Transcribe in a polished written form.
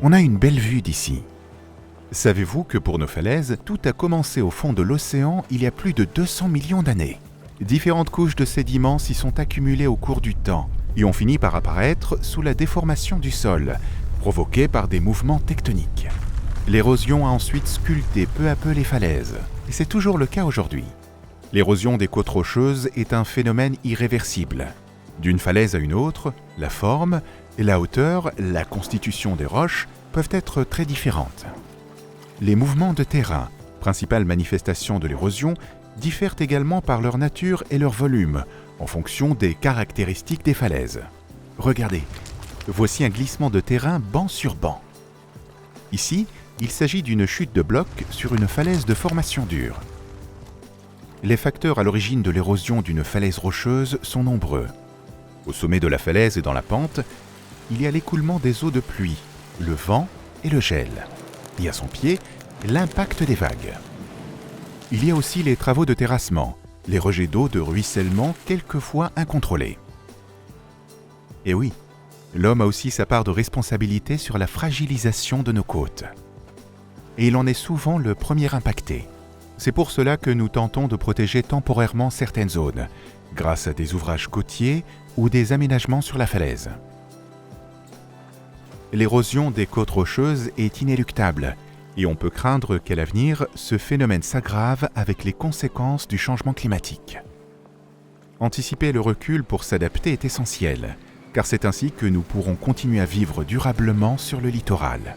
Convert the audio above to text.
On a une belle vue d'ici. Savez-vous que pour nos falaises, tout a commencé au fond de l'océan il y a plus de 200 millions d'années. Différentes couches de sédiments s'y sont accumulées au cours du temps et ont fini par apparaître sous la déformation du sol, provoquée par des mouvements tectoniques. L'érosion a ensuite sculpté peu à peu les falaises, et c'est toujours le cas aujourd'hui. L'érosion des côtes rocheuses est un phénomène irréversible. D'une falaise à une autre, la forme, la hauteur, la constitution des roches peuvent être très différentes. Les mouvements de terrain, principale manifestation de l'érosion, diffèrent également par leur nature et leur volume, en fonction des caractéristiques des falaises. Regardez, voici un glissement de terrain banc sur banc. Ici, il s'agit d'une chute de bloc sur une falaise de formation dure. Les facteurs à l'origine de l'érosion d'une falaise rocheuse sont nombreux. Au sommet de la falaise et dans la pente, il y a l'écoulement des eaux de pluie, le vent et le gel. Et à son pied, l'impact des vagues. Il y a aussi les travaux de terrassement, les rejets d'eau de ruissellement quelquefois incontrôlés. Et oui, l'homme a aussi sa part de responsabilité sur la fragilisation de nos côtes. Et il en est souvent le premier impacté. C'est pour cela que nous tentons de protéger temporairement certaines zones, grâce à des ouvrages côtiers ou des aménagements sur la falaise. L'érosion des côtes rocheuses est inéluctable et on peut craindre qu'à l'avenir, ce phénomène s'aggrave avec les conséquences du changement climatique. Anticiper le recul pour s'adapter est essentiel, car c'est ainsi que nous pourrons continuer à vivre durablement sur le littoral.